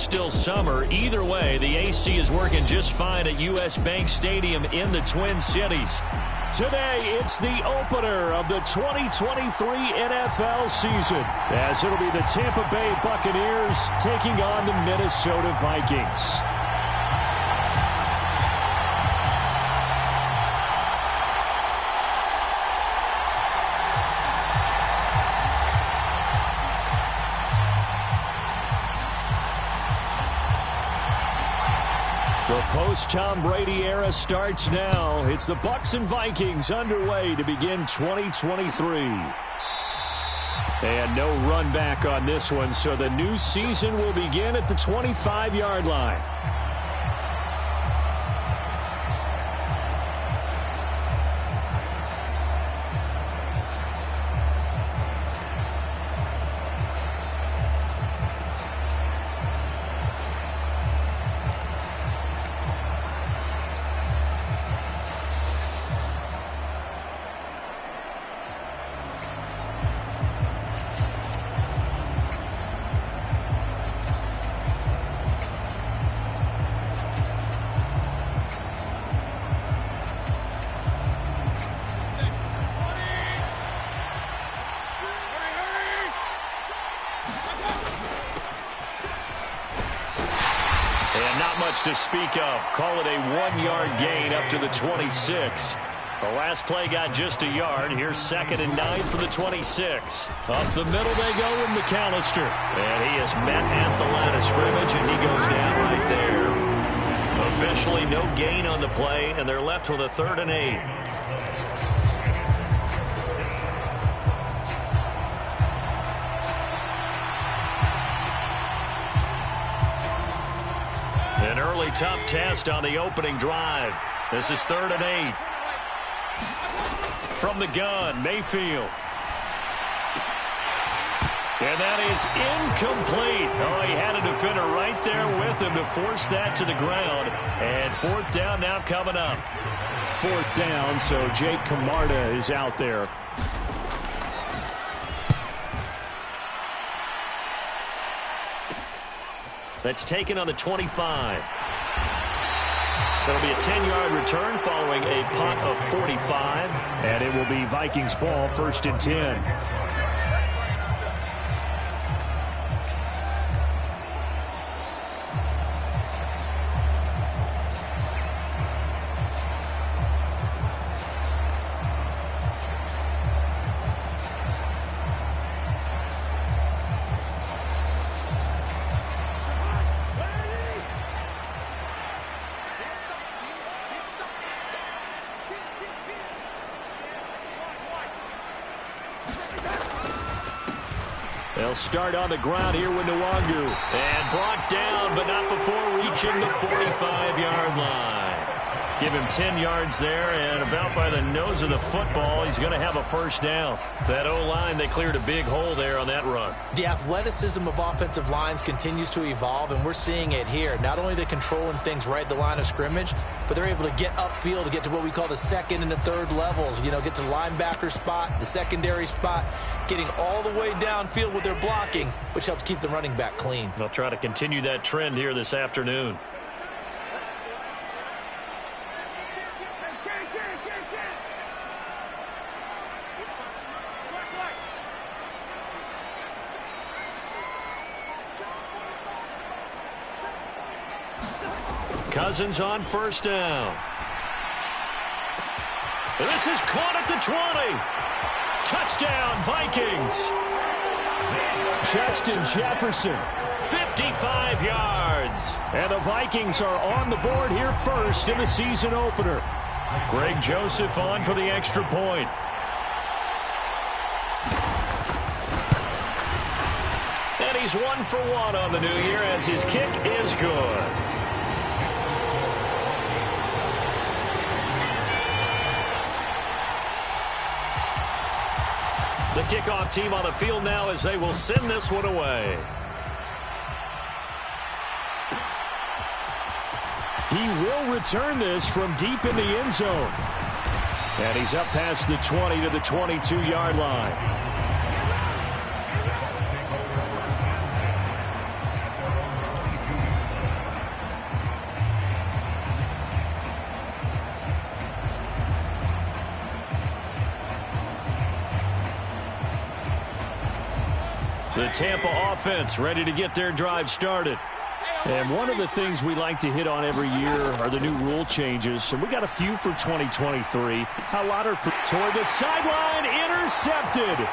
still summer. Either way, the AC is working just fine at U.S. Bank Stadium in the Twin Cities. Today, it's the opener of the 2023 NFL season, as it'll be the Tampa Bay Buccaneers taking on the Minnesota Vikings. The post-Tom Brady era starts now. It's the Bucs and Vikings underway to begin 2023. And no run back on this one, so the new season will begin at the 25-yard line. To speak of. Call it a 1-yard gain up to the 26. The last play got just a yard. Here's 2nd and 9 from the 26. Up the middle they go with McAllister. And he is met at the line of scrimmage, and he goes down right there. Officially no gain on the play, and they're left with a 3rd and 8. An early tough test on the opening drive. This is 3rd and 8. From the gun, Mayfield. And that is incomplete. Oh, he had a defender right there with him to force that to the ground. And 4th down now coming up. 4th down, so Jake Camarda is out there. That's taken on the 25. That'll be a 10-yard return following a punt of 45. And it will be Vikings ball, 1st and 10. They'll start on the ground here with Nwangu. And brought down, but not before reaching the 45-yard line. Give him 10 yards there, and about by the nose of the football, he's going to have a 1st down. That O-line, they cleared a big hole there on that run. The athleticism of offensive lines continues to evolve, and we're seeing it here. Not only are they controlling things right at the line of scrimmage, but they're able to get upfield to get to what we call the 2nd and the 3rd levels. You know, get to linebacker spot, the secondary spot, getting all the way downfield with their blocking, which helps keep the running back clean. They'll try to continue that trend here this afternoon. Cousins on 1st down. This is caught at the 20. Touchdown, Vikings. Justin Jefferson, 55 yards. And the Vikings are on the board here first in the season opener. Greg Joseph on for the extra point. And he's 1 for 1 on the new year as his kick is good. The kickoff team on the field now as they will send this one away. He will return this from deep in the end zone. And he's up past the 20 to the 22-yard line. The Tampa offense ready to get their drive started. And one of the things we like to hit on every year are the new rule changes. And we got a few for 2023. A lot are toward the sideline, intercepted.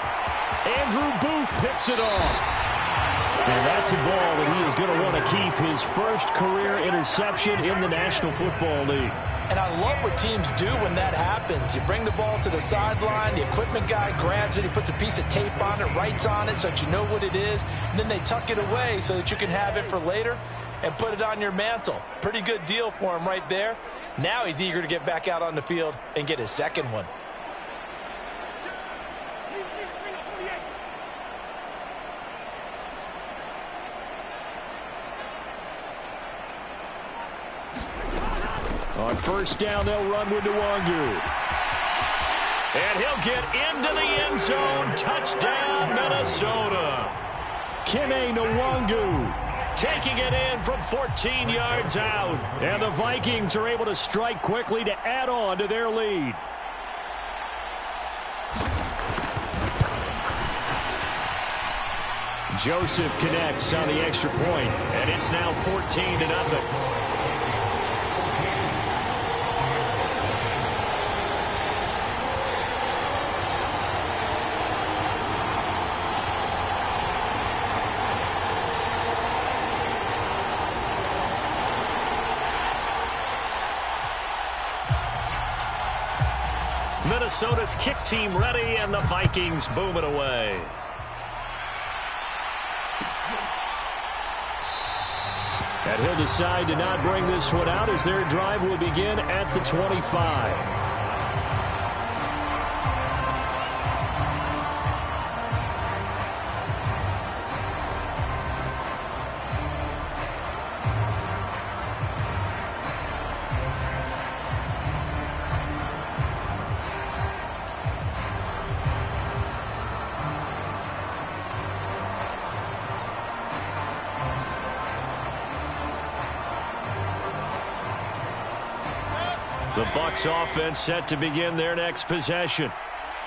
Andrew Booth hits it off. And that's a ball that he is going to want to keep, his first career interception in the National Football League. And I love what teams do when that happens. You bring the ball to the sideline, the equipment guy grabs it, he puts a piece of tape on it, writes on it so that you know what it is, and then they tuck it away so that you can have it for later and put it on your mantle. Pretty good deal for him right there. Now he's eager to get back out on the field and get his second one. On first down, they'll run with Nwangu. And he'll get into the end zone. Touchdown, Minnesota. Kene Nwangu taking it in from 14 yards out. And the Vikings are able to strike quickly to add on to their lead. Joseph connects on the extra point, and it's now 14-0. Minnesota's kick team ready, and the Vikings boom it away. And he'll decide to not bring this one out as their drive will begin at the 25. The Bucs offense set to begin their next possession.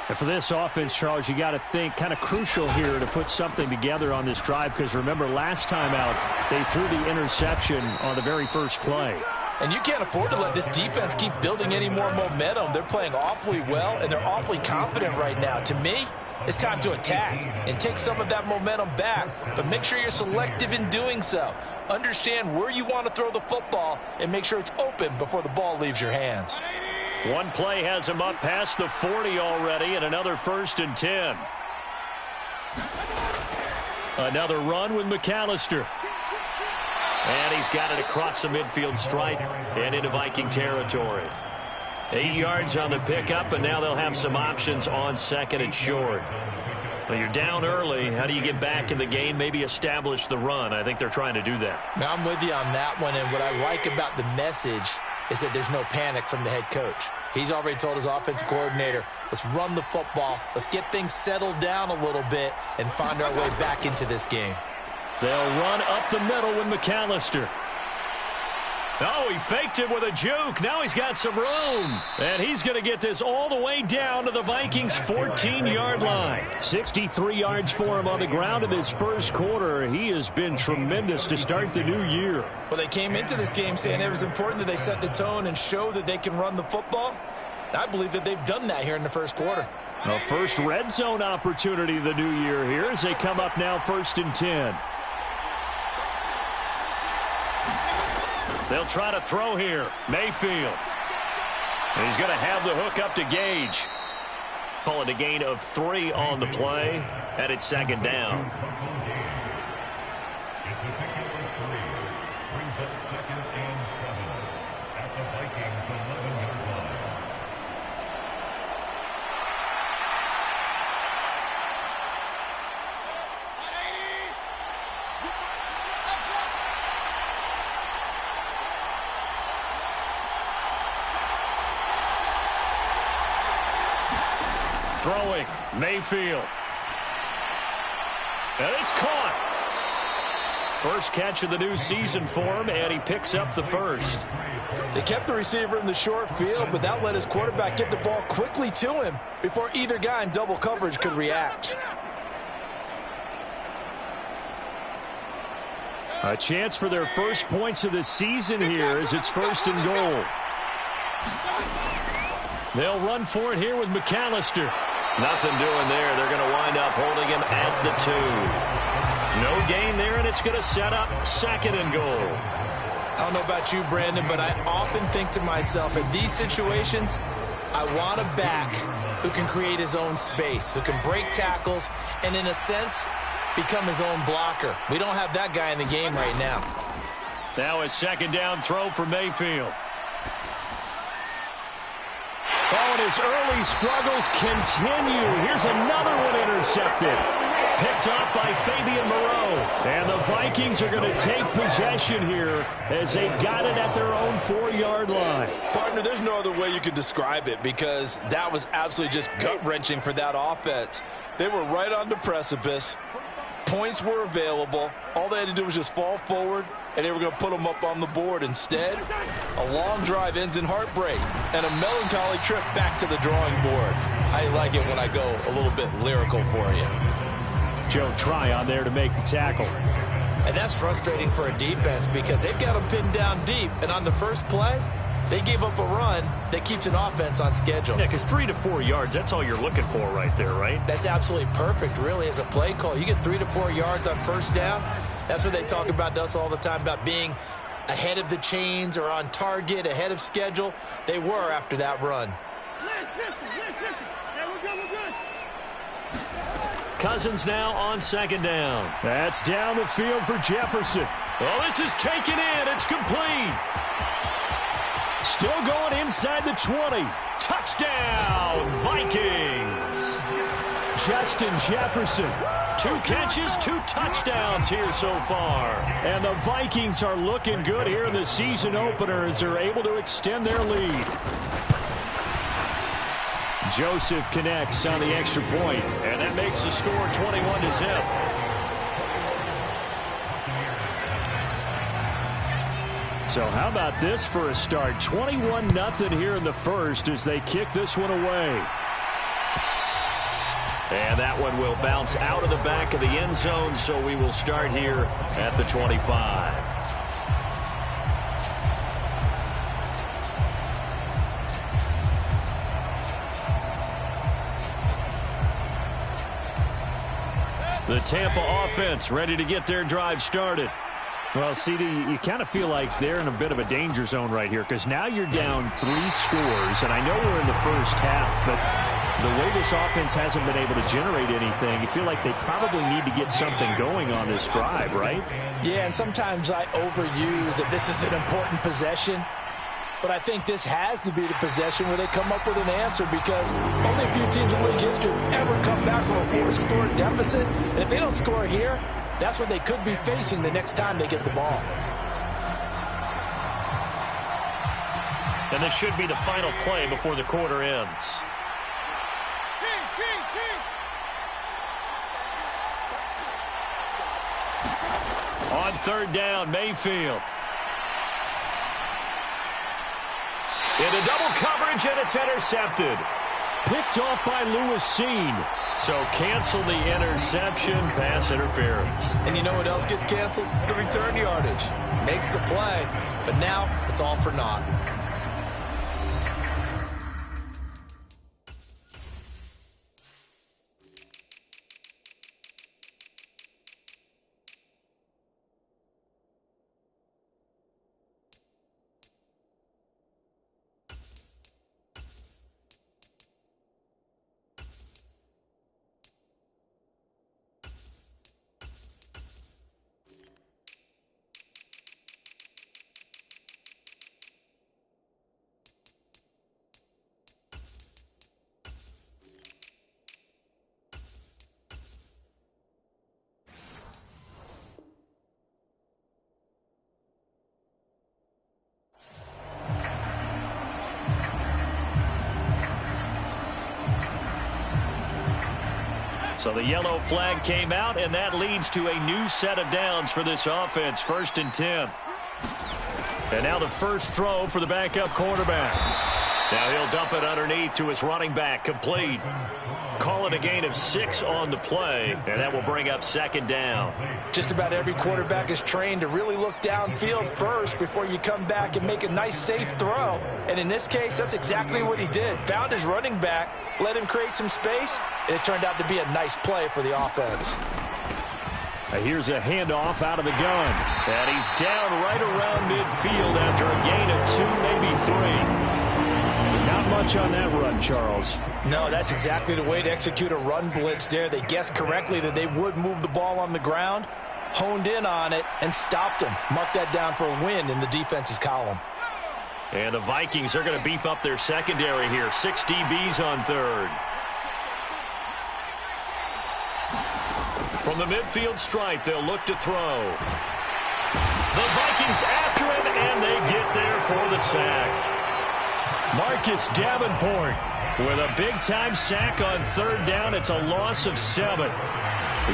And for this offense, Charles, you got to think kind of crucial here to put something together on this drive, because remember last time out they threw the interception on the very first play. And you can't afford to let this defense keep building any more momentum. They're playing awfully well, and they're awfully confident right now. To me, it's time to attack and take some of that momentum back, but make sure you're selective in doing so. Understand where you want to throw the football and make sure it's open before the ball leaves your hands. One play has him up past the 40 already, and another 1st and 10. Another run with McAllister. And he's got it across the midfield stripe and into Viking territory. 8 yards on the pickup, and now they'll have some options on 2nd and short. Well, you're down early. How do you get back in the game? Maybe establish the run. I think they're trying to do that. Now, I'm with you on that one, and what I like about the message is that there's no panic from the head coach. He's already told his offensive coordinator, let's run the football, let's get things settled down a little bit and find our way back into this game. They'll run up the middle with McAllister. Oh, he faked it with a juke. Now he's got some room. And he's going to get this all the way down to the Vikings' 14-yard line. 63 yards for him on the ground in this first quarter. He has been tremendous to start the new year. Well, they came into this game saying it was important that they set the tone and show that they can run the football. I believe that they've done that here in the first quarter. A first red zone opportunity the new year here as they come up now 1st and 10. They'll try to throw here. Mayfield. And he's going to have the hook up to Gage. Call it a gain of 3 on the play, and it's 2nd down. Throwing, Mayfield. And it's caught. First catch of the new season for him, and he picks up the first. They kept the receiver in the short field, but that let his quarterback get the ball quickly to him before either guy in double coverage could react. A chance for their first points of the season here as it's 1st and goal. They'll run for it here with McAllister. Nothing doing there. They're going to wind up holding him at the 2. No gain there, and it's going to set up 2nd and goal. I don't know about you, Brandon, but I often think to myself, in these situations, I want a back who can create his own space, who can break tackles, and in a sense, become his own blocker. We don't have that guy in the game right now. Now a 2nd down throw for Mayfield. Oh, and his early struggles continue. Here's another one intercepted. Picked up by Fabian Moreau. And the Vikings are going to take possession here as they got it at their own 4-yard line. Partner, there's no other way you could describe it because that was absolutely just gut-wrenching for that offense. They were right on the precipice. Points were available. All they had to do was just fall forward, and they were going to put them up on the board. Instead, a long drive ends in heartbreak and a melancholy trip back to the drawing board. I like it when I go a little bit lyrical for you. Joe Tryon there to make the tackle. And that's frustrating for a defense because they've got them pinned down deep, and on the first play, they gave up a run that keeps an offense on schedule. Yeah, because 3 to 4 yards, that's all you're looking for right there, right? That's absolutely perfect, really, as a play call. You get 3 to 4 yards on first down. That's what they talk about to us all the time, about being ahead of the chains or on target, ahead of schedule. They were after that run. Cousins now on 2nd down. That's down the field for Jefferson. Oh, this is taken in. It's complete. Still going inside the 20. Touchdown, Vikings. Justin Jefferson. 2 catches, 2 touchdowns here so far. And the Vikings are looking good here in the season opener as they're able to extend their lead. Joseph connects on the extra point. And that makes the score 21-0. So how about this for a start? 21-0 here in the first as they kick this one away. And that one will bounce out of the back of the end zone, so we will start here at the 25. The Tampa offense ready to get their drive started. Well, CD, you kind of feel like they're in a bit of a danger zone right here because now you're down 3 scores, and I know we're in the first half, but the way this offense hasn't been able to generate anything, you feel like they probably need to get something going on this drive, right? Yeah, and sometimes I overuse that this is an important possession, but I think this has to be the possession where they come up with an answer because only a few teams in league history have ever come back from a 40-score deficit, and if they don't score here, that's what they could be facing the next time they get the ball. And this should be the final play before the quarter ends. On 3rd down, Mayfield. Into double coverage, and it's intercepted. Picked off by Lewis Seen. So cancel the interception, pass interference. And you know what else gets canceled? The return yardage. Makes the play, but now it's all for naught. So the yellow flag came out, and that leads to a new set of downs for this offense, 1st and 10. And now the first throw for the backup quarterback. Now he'll dump it underneath to his running back, complete. Call it a gain of 6 on the play, and that will bring up second down. Just about every quarterback is trained to really look downfield first before you come back and make a nice, safe throw. And in this case, that's exactly what he did. Found his running back, let him create some space, and it turned out to be a nice play for the offense. Here's a handoff out of the gun. And he's down right around midfield after a gain of 2, maybe 3. Not much on that run, Charles. No, that's exactly the way to execute a run blitz there. They guessed correctly that they would move the ball on the ground, honed in on it, and stopped them. Mark that down for a win in the defense's column. And the Vikings are going to beef up their secondary here. 6 DBs on third. From the midfield stripe, they'll look to throw. The Vikings after him, and they get there for the sack. Marcus Davenport with a big-time sack on third down. It's a loss of 7.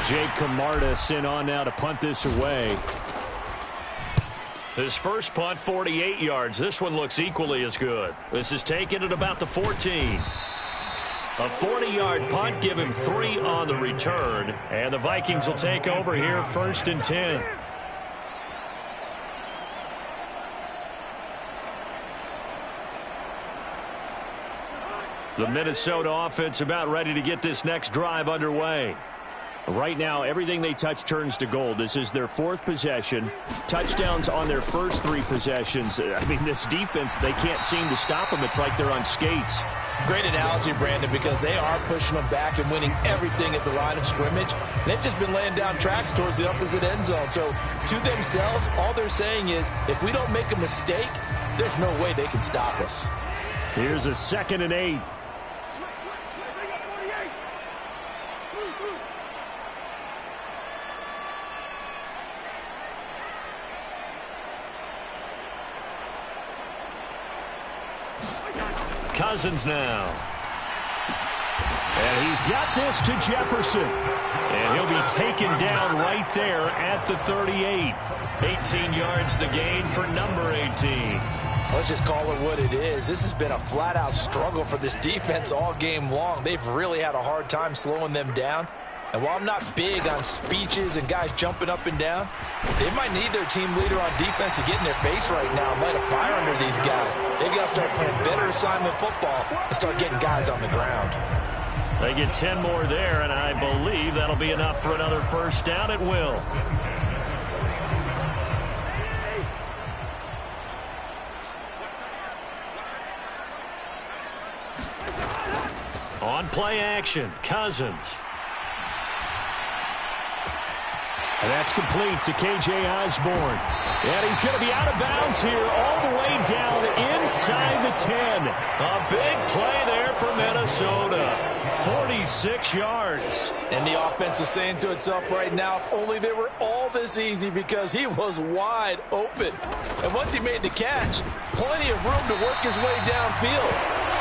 Jake Camarda sent on now to punt this away. His first punt, 48 yards. This one looks equally as good. This is taken at about the 14. A 40-yard punt, give him 3 on the return. And the Vikings will take over here, 1st and 10. The Minnesota offense about ready to get this next drive underway. Right now, everything they touch turns to gold. This is their 4th possession. Touchdowns on their first 3 possessions. I mean, this defense, they can't seem to stop them. It's like they're on skates. Great analogy, Brandon, because they are pushing them back and winning everything at the line of scrimmage. They've just been laying down tracks towards the opposite end zone. So, to themselves, all they're saying is, if we don't make a mistake, there's no way they can stop us. Here's a 2nd and 8. Cousins now. And he's got this to Jefferson. And he'll be taken down right there at the 38. 18 yards the gain for number 18. Let's just call it what it is. This has been a flat-out struggle for this defense all game long. They've really had a hard time slowing them down. And while I'm not big on speeches and guys jumping up and down, they might need their team leader on defense to get in their face right now and light a fire under these guys. They've got to start playing better assignment football and start getting guys on the ground. They get 10 more there, and I believe that'll be enough for another first down at will. On play action, Cousins. And that's complete to K.J. Osborne. And he's going to be out of bounds here all the way down inside the 10. A big play there for Minnesota. 46 yards. And the offense is saying to itself right now, if only they were all this easy, because he was wide open. And once he made the catch, plenty of room to work his way downfield.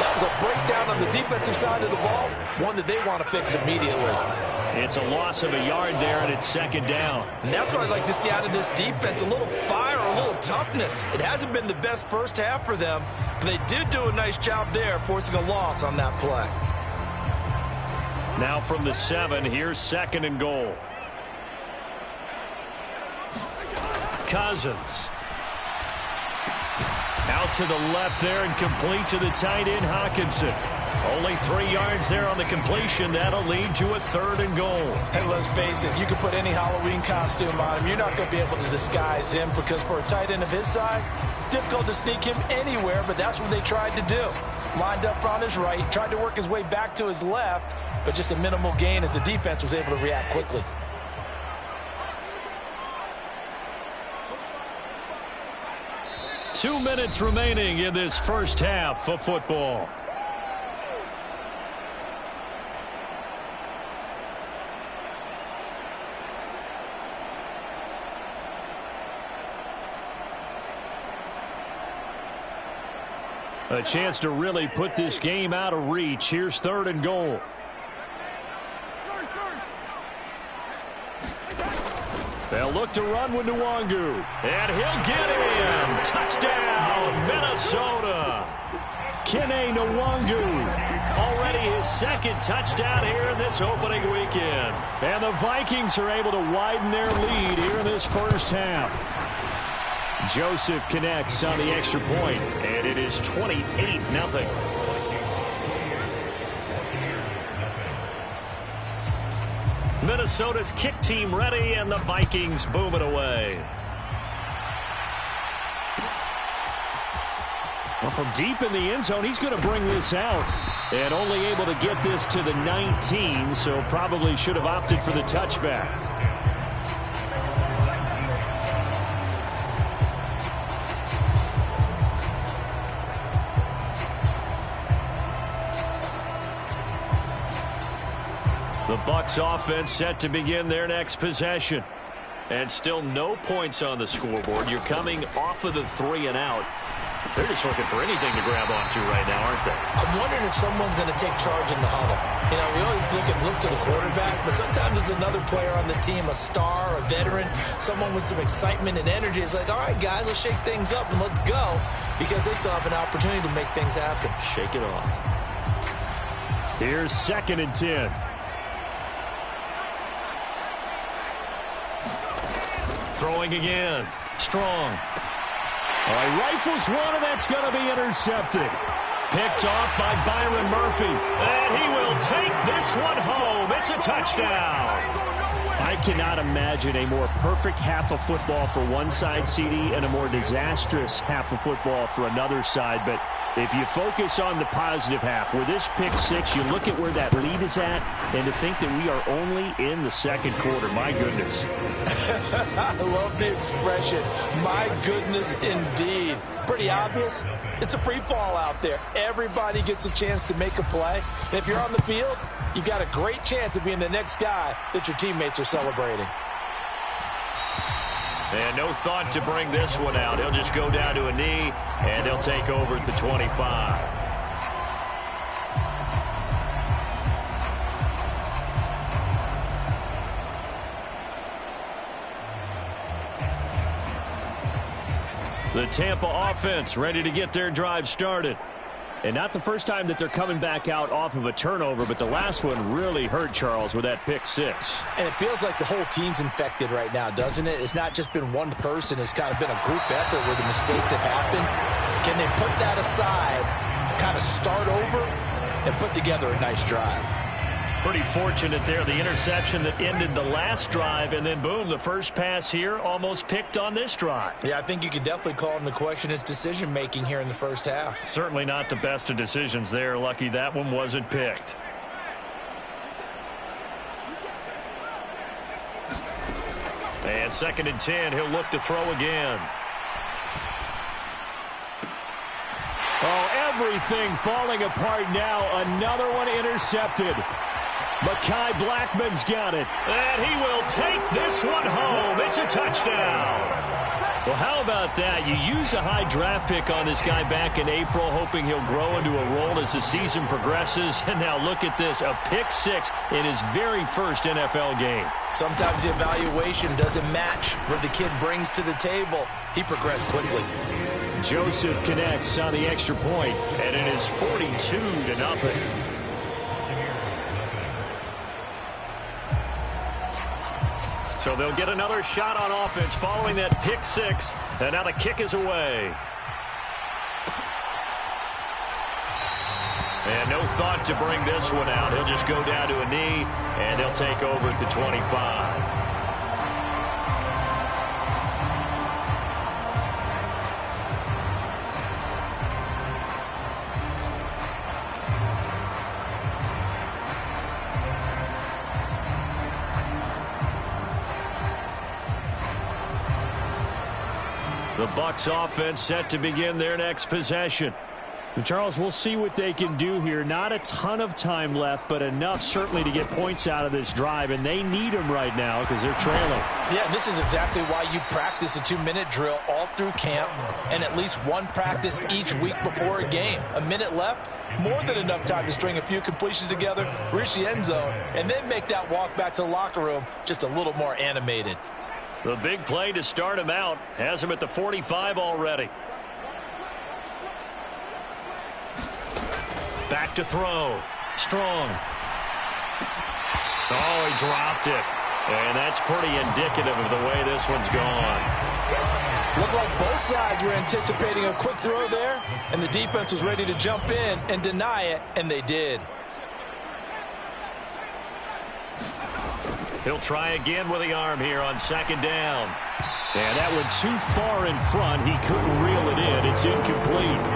That was a breakdown on the defensive side of the ball, one that they want to fix immediately. It's a loss of a yard there, and it's 2nd down. And that's what I'd like to see out of this defense, a little fire, a little toughness. It hasn't been the best first half for them, but they did do a nice job there, forcing a loss on that play. Now from the 7, here's 2nd and goal. Cousins. Out to the left there and complete to the tight end, Hawkinson. Only 3 yards there on the completion. That'll lead to a 3rd and goal. And let's face it, you can put any Halloween costume on him. You're not going to be able to disguise him, because for a tight end of his size, difficult to sneak him anywhere, but that's what they tried to do. Lined up on his right, tried to work his way back to his left, but just a minimal gain as the defense was able to react quickly. Two minutes remaining in this first half of football. A chance to really put this game out of reach. Here's 3rd and goal. They'll look to run with Nwangu. And he'll get him. Touchdown, Minnesota. Kene Nwangu. Already his second touchdown here in this opening weekend. And the Vikings are able to widen their lead here in this first half. Joseph connects on the extra point, and it is 28-0. Minnesota's kick team ready, and the Vikings boom it away. Well, from deep in the end zone, he's going to bring this out. And only able to get this to the 19, so probably should have opted for the touchback. The Bucs offense set to begin their next possession. And still no points on the scoreboard. You're coming off of the 3 and out. They're just looking for anything to grab onto right now, aren't they? I'm wondering if someone's going to take charge in the huddle. You know, we always look to the quarterback, but sometimes it's another player on the team, a star, a veteran, someone with some excitement and energy. It's like, all right, guys, let's shake things up and let's go, because they still have an opportunity to make things happen. Shake it off. Here's 2nd and 10. Throwing again. Strong. He rifles one, and that's going to be intercepted. Picked off by Byron Murphy. And he will take this one home. It's a touchdown. I cannot imagine a more perfect half of football for one side, CD, and a more disastrous half of football for another side. But if you focus on the positive half, with this pick 6, you look at where that lead is at, and to think that we are only in the second quarter. My goodness. I love the expression. My goodness, indeed. Pretty obvious. It's a free fall out there. Everybody gets a chance to make a play. And if you're on the field, you've got a great chance of being the next guy that your teammates are celebrating. And no thought to bring this one out. He'll just go down to a knee, and he'll take over at the 25. The Tampa offense ready to get their drive started. And not the first time that they're coming back out off of a turnover, but the last one really hurt, Charles, with that pick 6. And it feels like the whole team's infected right now, doesn't it? It's not just been one person. It's kind of been a group effort where the mistakes have happened. Can they put that aside, kind of start over, and put together a nice drive? Pretty fortunate there. The interception that ended the last drive, and then, boom, the first pass here almost picked on this drive. Yeah, I think you could definitely call into question his decision-making here in the first half. Certainly not the best of decisions there. Lucky that one wasn't picked. And 2nd and 10, he'll look to throw again. Oh, everything falling apart now. Another one intercepted. Mekhi Blackman's got it. And he will take this one home. It's a touchdown. Well, how about that? You use a high draft pick on this guy back in April, hoping he'll grow into a role as the season progresses. And now look at this, a pick 6 in his very first NFL game. Sometimes the evaluation doesn't match what the kid brings to the table. He progressed quickly. Joseph connects on the extra point, and it is 42-0. So they'll get another shot on offense following that pick 6, and now the kick is away. And no thought to bring this one out. He'll just go down to a knee, and he'll take over at the 25. The Bucs offense set to begin their next possession. And Charles, we'll see what they can do here. Not a ton of time left, but enough certainly to get points out of this drive, and they need them right now because they're trailing. Yeah, this is exactly why you practice a 2-minute drill all through camp and at least one practice each week before a game. A minute left, more than enough time to string a few completions together, reach the end zone, and then make that walk back to the locker room just a little more animated. The big play to start him out has him at the 45 already. Back to throw. Strong. Oh, he dropped it. And that's pretty indicative of the way this one's gone. Looked like both sides were anticipating a quick throw there, and the defense was ready to jump in and deny it, and they did. He'll try again with the arm here on second down. And that went too far in front. He couldn't reel it in. It's incomplete.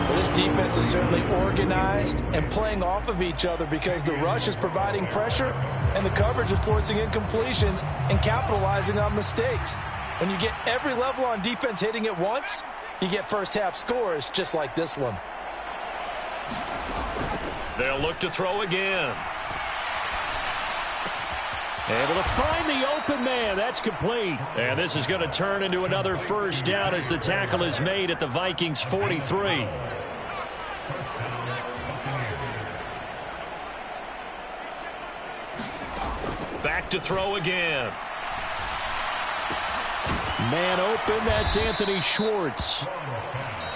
Well, this defense is certainly organized and playing off of each other because the rush is providing pressure and the coverage is forcing incompletions and capitalizing on mistakes. When you get every level on defense hitting at once, you get first half scores just like this one. They'll look to throw again. Able to find the open man. That's complete. And this is going to turn into another first down as the tackle is made at the Vikings 43. Back to throw again. Man open, that's Anthony Schwartz.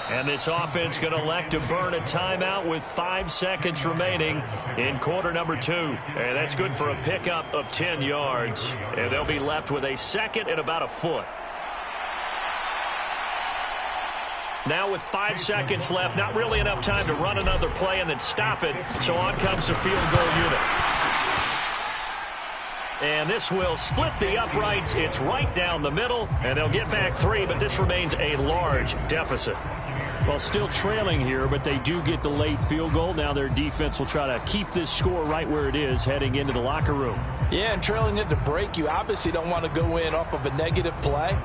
And this offense going to elect to burn a timeout with 5 seconds remaining in quarter number 2. And that's good for a pickup of 10 yards. And they'll be left with a second and about a foot. Now with 5 seconds left, not really enough time to run another play and then stop it. So on comes the field goal unit. And this will split the uprights. It's right down the middle, and they'll get back 3, but this remains a large deficit. Well, still trailing here, but they do get the late field goal. Now their defense will try to keep this score right where it is heading into the locker room. Yeah, and trailing it to break, you obviously don't want to go in off of a negative play.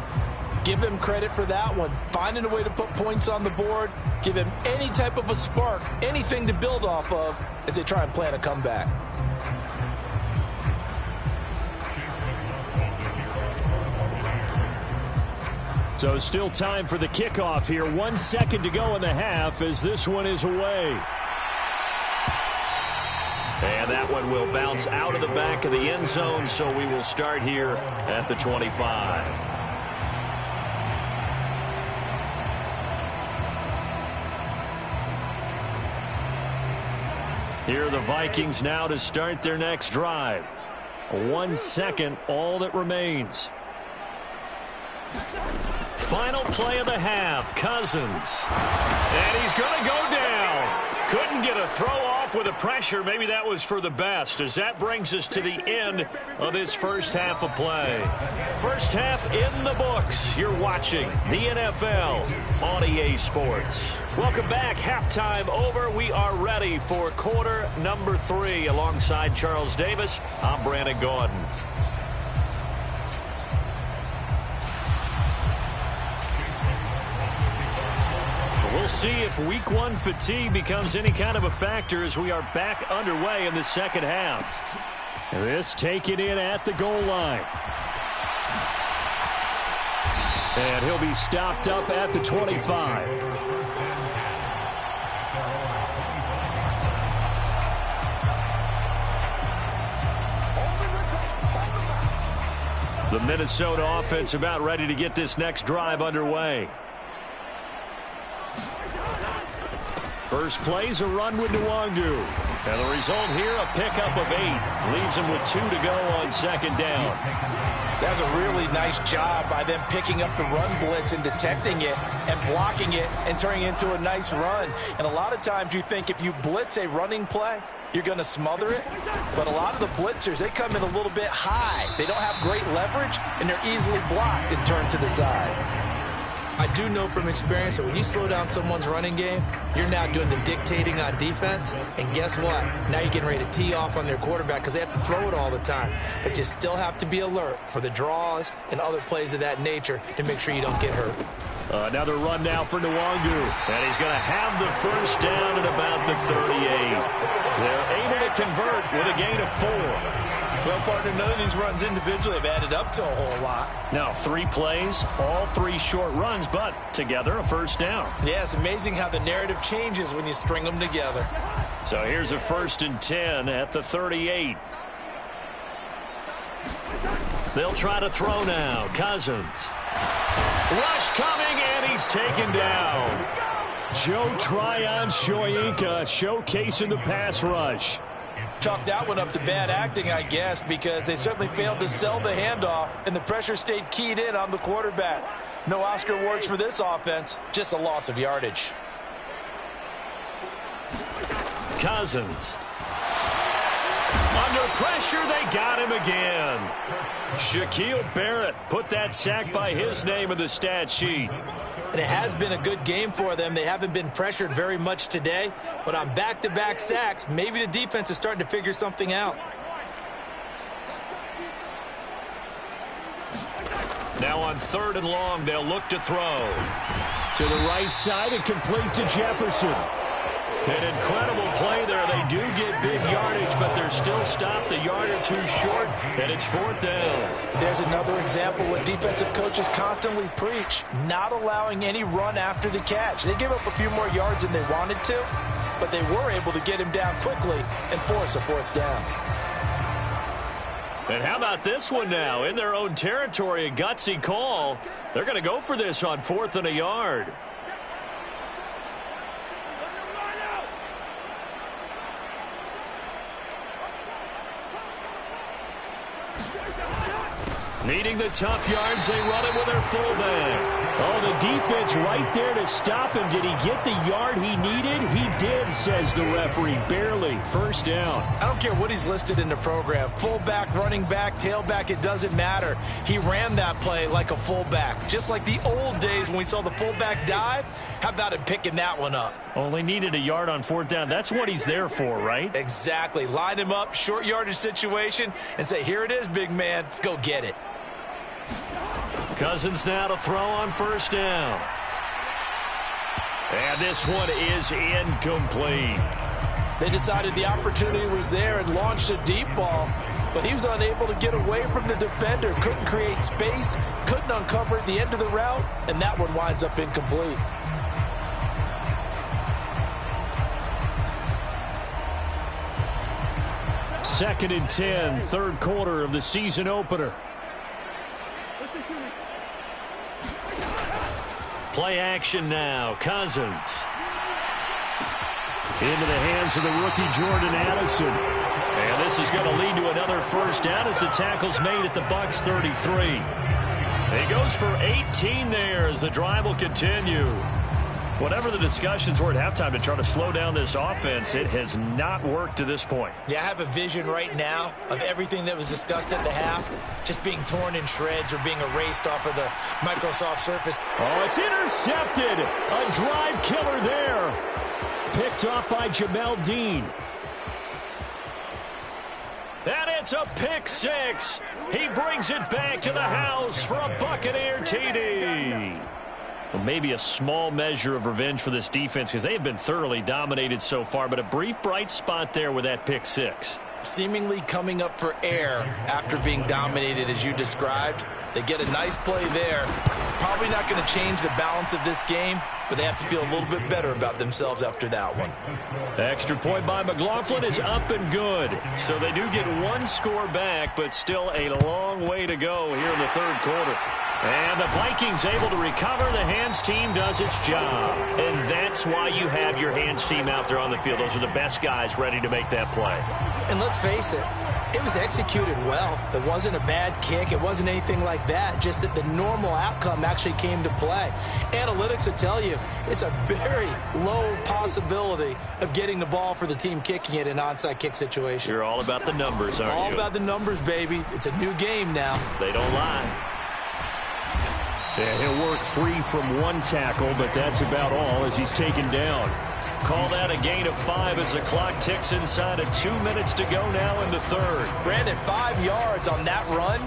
Give them credit for that one. Finding a way to put points on the board, give them any type of a spark, anything to build off of as they try and plan a comeback. So still time for the kickoff here. 1 second to go in the half as this one is away. And that one will bounce out of the back of the end zone, so we will start here at the 25. Here are the Vikings now to start their next drive. 1 second, all that remains. Final play of the half, Cousins. And he's going to go down. Couldn't get a throw off with the pressure. Maybe that was for the best, as that brings us to the end of this first half of play. First half in the books. You're watching the NFL on EA Sports. Welcome back. Halftime over. We are ready for quarter number 3. Alongside Charles Davis, I'm Brandon Gordon. We'll see if week 1 fatigue becomes any kind of a factor as we are back underway in the second half. This taken in at the goal line. And he'll be stopped up at the 25. The Minnesota offense about ready to get this next drive underway. First play's a run with Nwangu. And the result here, a pickup of 8. Leaves him with 2 to go on second down. That's a really nice job by them picking up the run blitz and detecting it and blocking it and turning it into a nice run. And a lot of times you think if you blitz a running play, you're going to smother it. But a lot of the blitzers, they come in a little bit high. They don't have great leverage, and they're easily blocked and turned to the side. I do know from experience that when you slow down someone's running game, you're now doing the dictating on defense. And guess what? Now you're getting ready to tee off on their quarterback because they have to throw it all the time. But you still have to be alert for the draws and other plays of that nature to make sure you don't get hurt. Another run now for Nwangu. And he's going to have the first down at about the 38. They're able to convert with a gain of 4. Well, partner, none of these runs individually have added up to a whole lot. Now, 3 plays, all 3 short runs, but together a first down. Yeah, it's amazing how the narrative changes when you string them together. So here's a 1st and 10 at the 38. They'll try to throw now. Cousins. Rush coming, and he's taken down. Joe Tryon-Shoyinka showcasing the pass rush. Chalk that one up to bad acting, I guess, because they certainly failed to sell the handoff, and the pressure stayed keyed in on the quarterback. No Oscar awards for this offense, just a loss of yardage. Cousins. Under pressure, they got him again. Shaquille Barrett put that sack by his name in the stat sheet. And it has been a good game for them. They haven't been pressured very much today, but on back-to-back sacks, maybe the defense is starting to figure something out. Now on 3rd and long, they'll look to throw. To the right side and complete to Jefferson. An incredible play there. They do get big yardage, but they're still stopped a yard or two short, and it's 4th down. There's another example what defensive coaches constantly preach, not allowing any run after the catch. They gave up a few more yards than they wanted to, but they were able to get him down quickly and force a 4th down. And how about this one now? In their own territory, a gutsy call. They're going to go for this on 4th and a yard. Needing the tough yards, they run it with their fullback. Oh, the defense right there to stop him. Did he get the yard he needed? He did, says the referee. Barely. 1st down. I don't care what he's listed in the program. Fullback, running back, tailback, it doesn't matter. He ran that play like a fullback. Just like the old days when we saw the fullback dive. How about him picking that one up? Only needed a yard on 4th down. That's what he's there for, right? Exactly. Line him up, short yardage situation, and say, here it is, big man. Go get it. Cousins now to throw on 1st down. And this one is incomplete. They decided the opportunity was there and launched a deep ball, but he was unable to get away from the defender. Couldn't create space, couldn't uncover at the end of the route, and that one winds up incomplete. Second and 10, 3rd quarter of the season opener. Play action now. Cousins. Into the hands of the rookie Jordan Addison. And this is going to lead to another 1st down as the tackle's made at the Bucs 33. He goes for 18 there as the drive will continue. Whatever the discussions were at halftime to try to slow down this offense, it has not worked to this point. Yeah, I have a vision right now of everything that was discussed at the half just being torn in shreds or being erased off of the Microsoft Surface. Oh, it's intercepted. A drive killer there. Picked off by Jamel Dean. And it's a pick 6. He brings it back to the house for a Buccaneer TD. Well, maybe a small measure of revenge for this defense because they have been thoroughly dominated so far, but a brief bright spot there with that pick 6. Seemingly coming up for air after being dominated as you described. They get a nice play there. Probably not going to change the balance of this game, but they have to feel a little bit better about themselves after that one. Extra point by McLaughlin is up and good. So they do get one score back, but still a long way to go here in the 3rd quarter. And the Vikings able to recover. The hands team does its job. And that's why you have your hands team out there on the field. Those are the best guys ready to make that play. And let's face it, it was executed well. It wasn't a bad kick. It wasn't anything like that. Just that the normal outcome actually came to play. Analytics will tell you it's a very low possibility of getting the ball for the team kicking it in an onside kick situation. You're all about the numbers, aren't you? All about the numbers, baby. It's a new game now. They don't lie. Yeah, he'll work free from one tackle, but that's about all as he's taken down. Call that a gain of 5 as the clock ticks inside of 2 minutes to go now in the 3rd. Brandon, 5 yards on that run.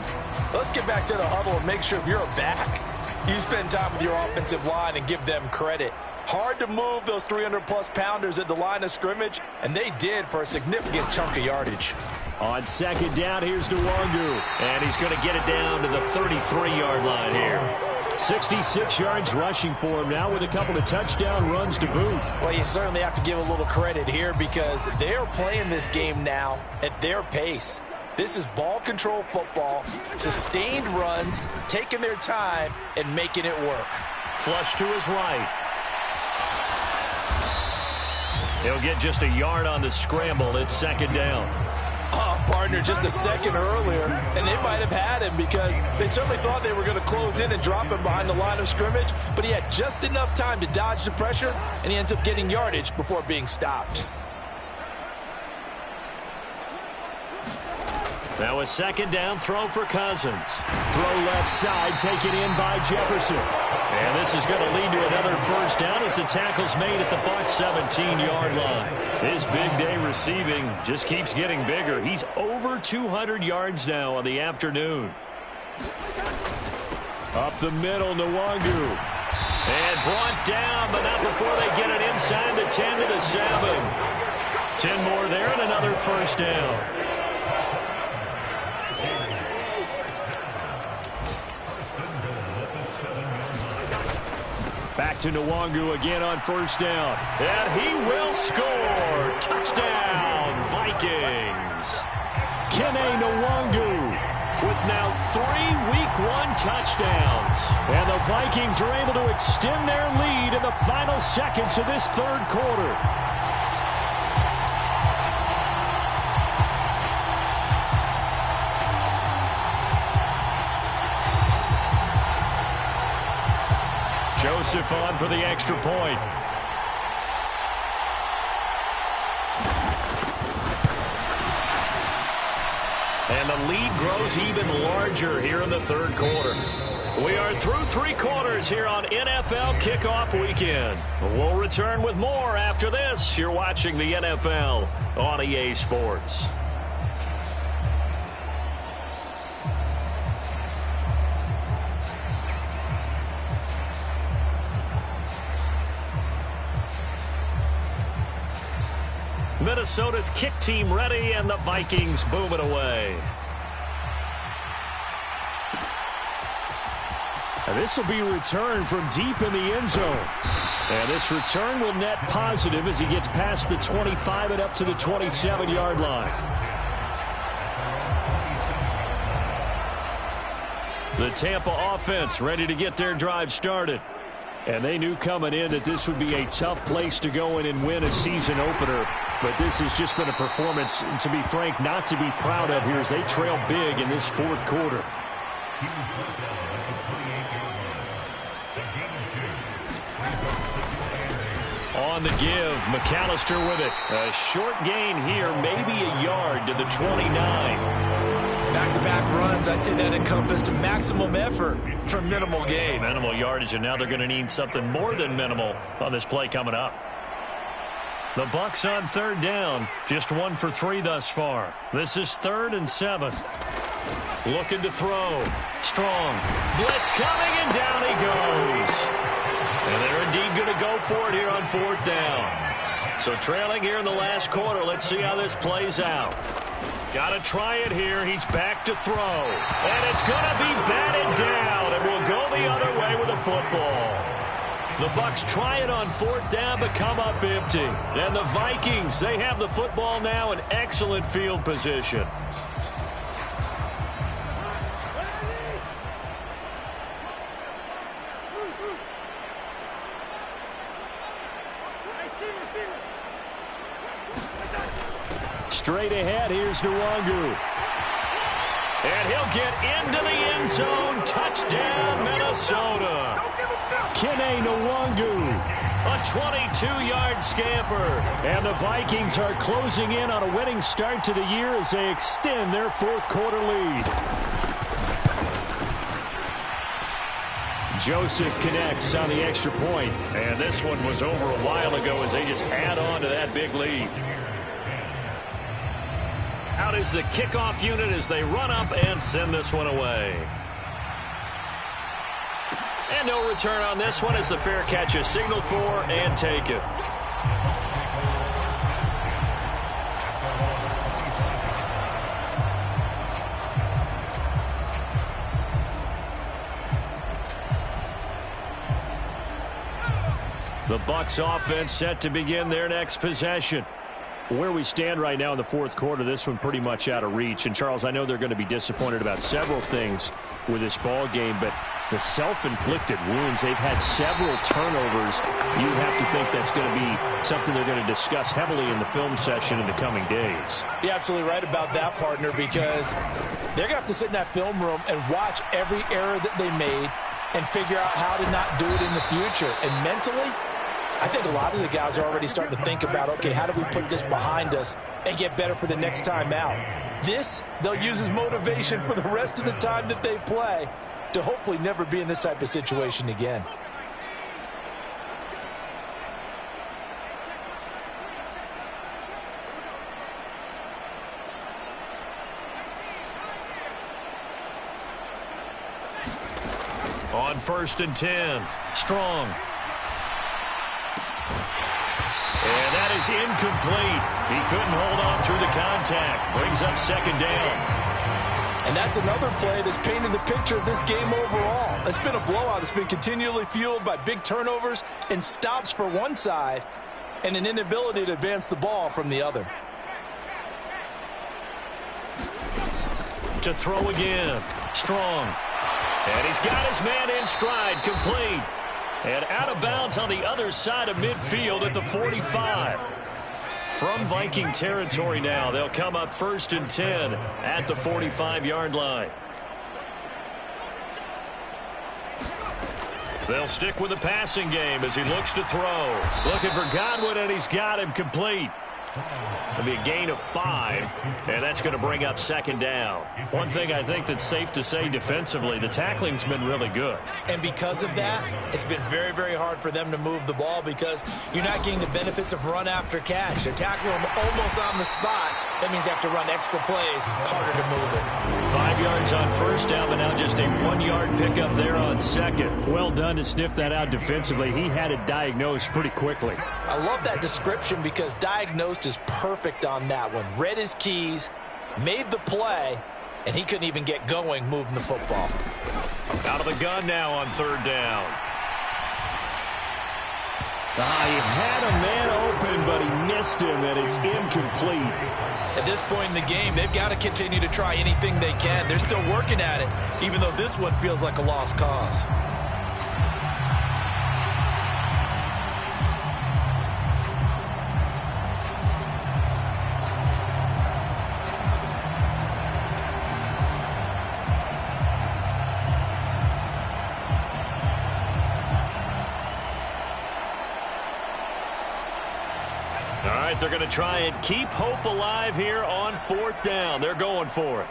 Let's get back to the huddle and make sure if you're a back, you spend time with your offensive line and give them credit. Hard to move those 300-plus pounders at the line of scrimmage, and they did for a significant chunk of yardage. On 2nd down, here's Nwangu. And he's going to get it down to the 33-yard line here. 66 yards rushing for him now with a couple of touchdown runs to boot. Well, you certainly have to give a little credit here because they're playing this game now at their pace. This is ball control football, sustained runs, taking their time and making it work. Flush to his right. He'll get just a yard on the scramble. It's second down. Oh, partner, just a second earlier, and they might have had him because they certainly thought they were going to close in and drop him behind the line of scrimmage, but he had just enough time to dodge the pressure, and he ends up getting yardage before being stopped. Now a second down throw for Cousins. Throw left side, taken in by Jefferson. And this is going to lead to another first down as the tackle's made at the Bucs 17-yard line. His big day receiving just keeps getting bigger. He's over 200 yards now on the afternoon. Up the middle, Nwangu. And brought down, but not before they get it inside the 10 to the 7. 10 more there and another first down. Back to Nwangu again on first down. And he will score. Touchdown, Vikings. Kene Nwangu with now 3 Week 1 touchdowns. And the Vikings are able to extend their lead in the final seconds of this third quarter. Joseph on for the extra point. And the lead grows even larger here in the third quarter. We are through 3 quarters here on NFL Kickoff Weekend. We'll return with more after this. You're watching the NFL on EA Sports. Minnesota's kick team ready, and the Vikings boom it away. And this will be returned from deep in the end zone. And this return will net positive as he gets past the 25 and up to the 27-yard line. The Tampa offense ready to get their drive started. And they knew coming in that this would be a tough place to go in and win a season opener. But this has just been a performance, to be frank, not to be proud of here as they trail big in this fourth quarter. On the give, McAllister with it. A short gain here, maybe a yard to the 29. Back-to-back runs, I'd say that encompassed maximum effort for minimal gain. Minimal yardage, and now they're going to need something more than minimal on this play coming up. The Bucs on third down, just 1 for 3 thus far. This is 3rd and 7. Looking to throw. Strong. Blitz coming, and down he goes. And they're indeed going to go for it here on 4th down. So trailing here in the last quarter, let's see how this plays out. Got to try it here. He's back to throw. And it's going to be batted down, and we'll go the other way with the football. The Bucs try it on 4th down, but come up empty. And the Vikings, they have the football now in excellent field position. Straight ahead, here's Nwangu. And he'll get into the end zone. Touchdown, Minnesota. Kene Nwangu, a 22-yard scamper. And the Vikings are closing in on a winning start to the year as they extend their fourth quarter lead. Joseph connects on the extra point. And this one was over a while ago as they just add on to that big lead. Out is the kickoff unit as they run up and send this one away. And no return on this one as the fair catch is signaled for and taken. The Bucs offense set to begin their next possession. Where we stand right now in the fourth quarter, this one pretty much out of reach. And, Charles, I know they're going to be disappointed about several things with this ball game, but the self-inflicted wounds. They've had several turnovers. You have to think that's going to be something they're going to discuss heavily in the film session in the coming days. You're absolutely right about that, partner, because they're going to have to sit in that film room and watch every error that they made and figure out how to not do it in the future. And mentally, I think a lot of the guys are already starting to think about, okay, how do we put this behind us and get better for the next time out? This, they'll use as motivation for the rest of the time that they play to hopefully never be in this type of situation again. On 1st and 10, Strong. And that is incomplete. He couldn't hold on through the contact. Brings up 2nd down. And that's another play that's painted the picture of this game overall. It's been a blowout. It's been continually fueled by big turnovers and stops for one side and an inability to advance the ball from the other. To throw again. Strong. And he's got his man in stride, complete. And out of bounds on the other side of midfield at the 45. From Viking territory now, they'll come up 1st and 10 at the 45-yard line. They'll stick with the passing game as he looks to throw. Looking for Godwin, and he's got him complete. It'll be a gain of 5, and that's going to bring up 2nd down. One thing I think that's safe to say defensively, the tackling's been really good. And because of that, it's been very, very hard for them to move the ball because you're not getting the benefits of run after catch. They're tackling them almost on the spot. That means you have to run extra plays, harder to move it. 5 yards on 1st down, but now just a 1-yard pickup there on 2nd. Well done to sniff that out defensively. He had it diagnosed pretty quickly. I love that description because diagnosed is perfect on that one. Read his keys, made the play, and he couldn't even get going moving the football. Out of the gun now on 3rd down. He had a man open, but he missed him, and it's incomplete. At this point in the game, they've got to continue to try anything they can. They're still working at it, even though this one feels like a lost cause. They're going to try and keep hope alive here on 4th down. They're going for it.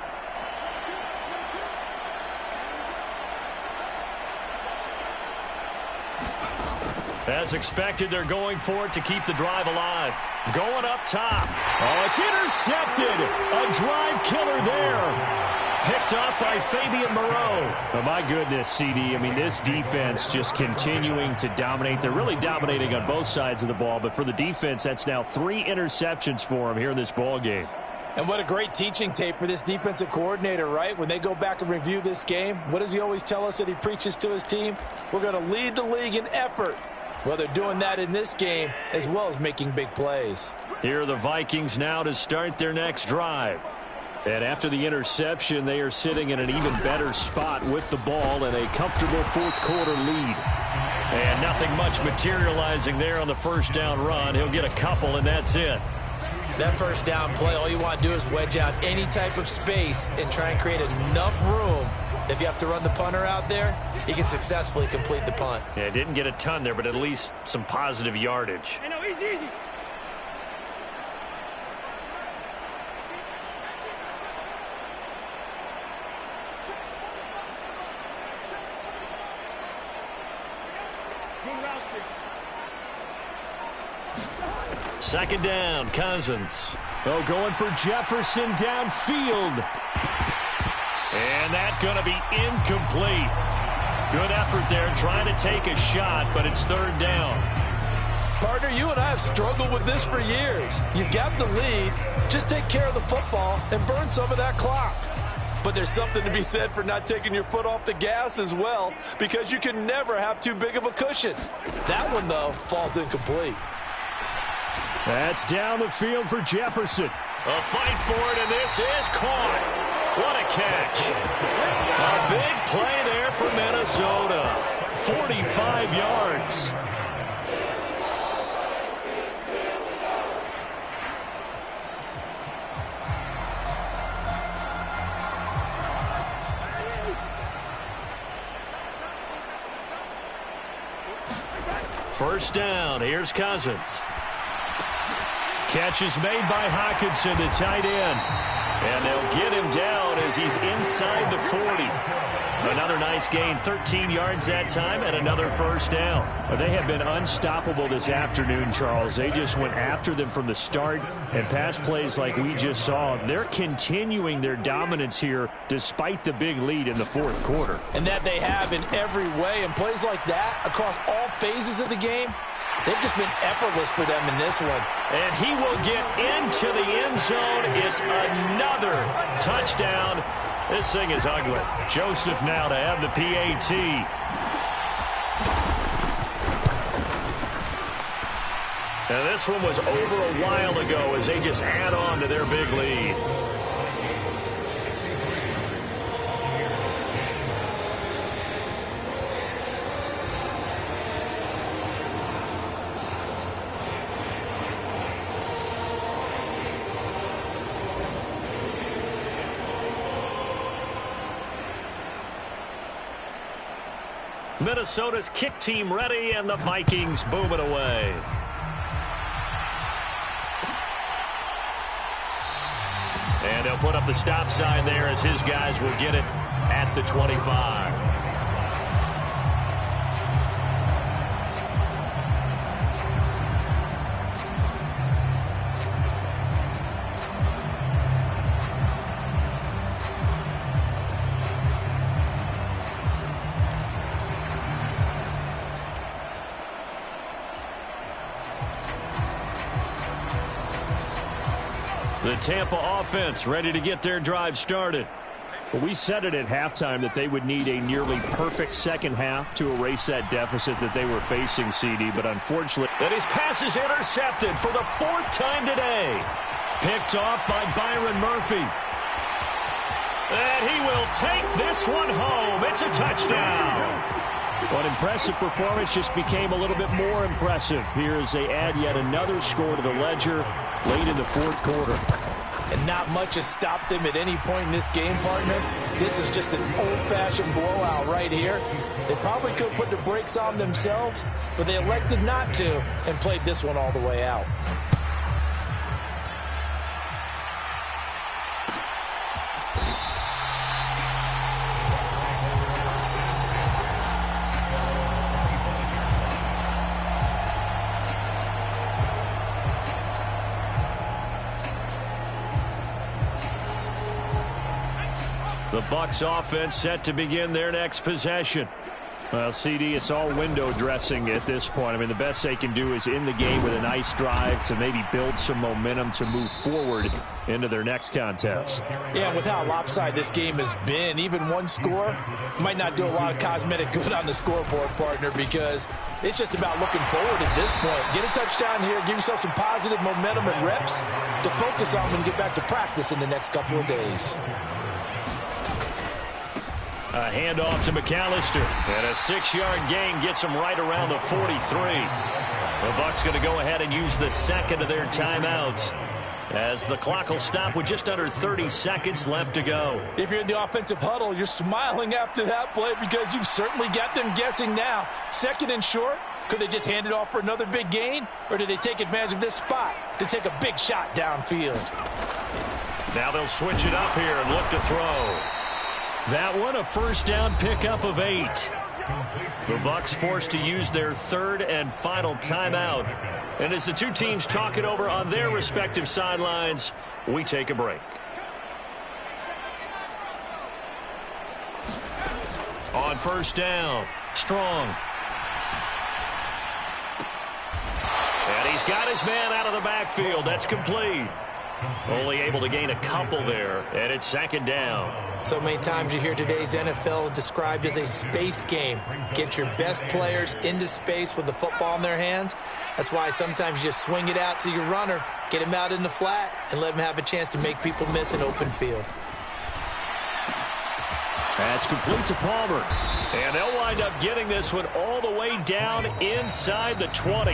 As expected, they're going for it to keep the drive alive. Going up top. Oh, it's intercepted. A drive killer there. Picked up by Fabian Moreau. Oh, my goodness, CD. I mean, this defense just continuing to dominate. They're really dominating on both sides of the ball, but for the defense, that's now 3 interceptions for them here in this ball game. And what a great teaching tape for this defensive coordinator, right? When they go back and review this game, what does he always tell us that he preaches to his team? We're going to lead the league in effort. Well, they're doing that in this game as well as making big plays. Here are the Vikings now to start their next drive. And after the interception, they are sitting in an even better spot with the ball and a comfortable 4th quarter lead. And nothing much materializing there on the 1st down run. He'll get a couple, and that's it. That 1st down play, all you want to do is wedge out any type of space and try and create enough room. If you have to run the punter out there, he can successfully complete the punt. Yeah, didn't get a ton there, but at least some positive yardage. Easy. Second down, Cousins. Oh, going for Jefferson downfield. And that's going to be incomplete. Good effort there trying to take a shot, but it's 3rd down. Partner, you and I have struggled with this for years. You've got the lead. Just take care of the football and burn some of that clock. But there's something to be said for not taking your foot off the gas as well, because you can never have too big of a cushion. That one, though, falls incomplete. That's down the field for Jefferson. A fight for it, and this is caught. What a catch. A big play there for Minnesota. 45 yards. First down. Here's Cousins. Catch is made by Hockenson, the tight end. And they'll get him down as he's inside the 40. Another nice gain, 13 yards that time, and another first down. Well, they have been unstoppable this afternoon, Charles. They just went after them from the start, and pass plays like we just saw. They're continuing their dominance here despite the big lead in the fourth quarter. And that they have in every way. And plays like that across all phases of the game, they've just been effortless for them in this one. And he will get into the end zone. It's another touchdown. This thing is ugly. Joseph now to have the PAT. Now this one was over a while ago as they just add on to their big lead. Minnesota's kick team ready, and the Vikings boom it away. And they'll put up the stop sign there as his guys will get it at the 25. The Tampa offense ready to get their drive started. Well, we said it at halftime that they would need a nearly perfect second half to erase that deficit that they were facing, CD, but unfortunately... And his pass is intercepted for the fourth time today. Picked off by Byron Murphy. And he will take this one home. It's a touchdown. Well, an impressive performance just became a little bit more impressive here as they add yet another score to the ledger late in the fourth quarter. And not much has stopped them at any point in this game, partner. This is just an old-fashioned blowout right here. They probably could have put the brakes on themselves, but they elected not to and played this one all the way out. The Bucs offense set to begin their next possession. Well, CD, it's all window dressing at this point. I mean, the best they can do is in the game with a nice drive to maybe build some momentum to move forward into their next contest. Yeah, with how lopsided this game has been, even one score might not do a lot of cosmetic good on the scoreboard, partner, because it's just about looking forward at this point. Get a touchdown here, give yourself some positive momentum and reps to focus on when you get back to practice in the next couple of days. A handoff to McAllister, and a 6-yard gain gets him right around the 43. The Bucs going to go ahead and use the second of their timeouts as the clock will stop with just under 30 seconds left to go. If you're in the offensive huddle, you're smiling after that play because you've certainly got them guessing now. Second and short, could they just hand it off for another big gain, or do they take advantage of this spot to take a big shot downfield? Now they'll switch it up here and look to throw. That one, a first down pickup of 8. The Bucs forced to use their third and final timeout. And as the two teams talk it over on their respective sidelines, we take a break. On first down, Strong. And he's got his man out of the backfield. That's complete. Only able to gain a couple there, and it's second down. So many times you hear today's NFL described as a space game. Get your best players into space with the football in their hands. That's why sometimes you just swing it out to your runner, get him out in the flat, and let him have a chance to make people miss an open field. That's complete to Palmer. And they'll wind up getting this one all the way down inside the 20.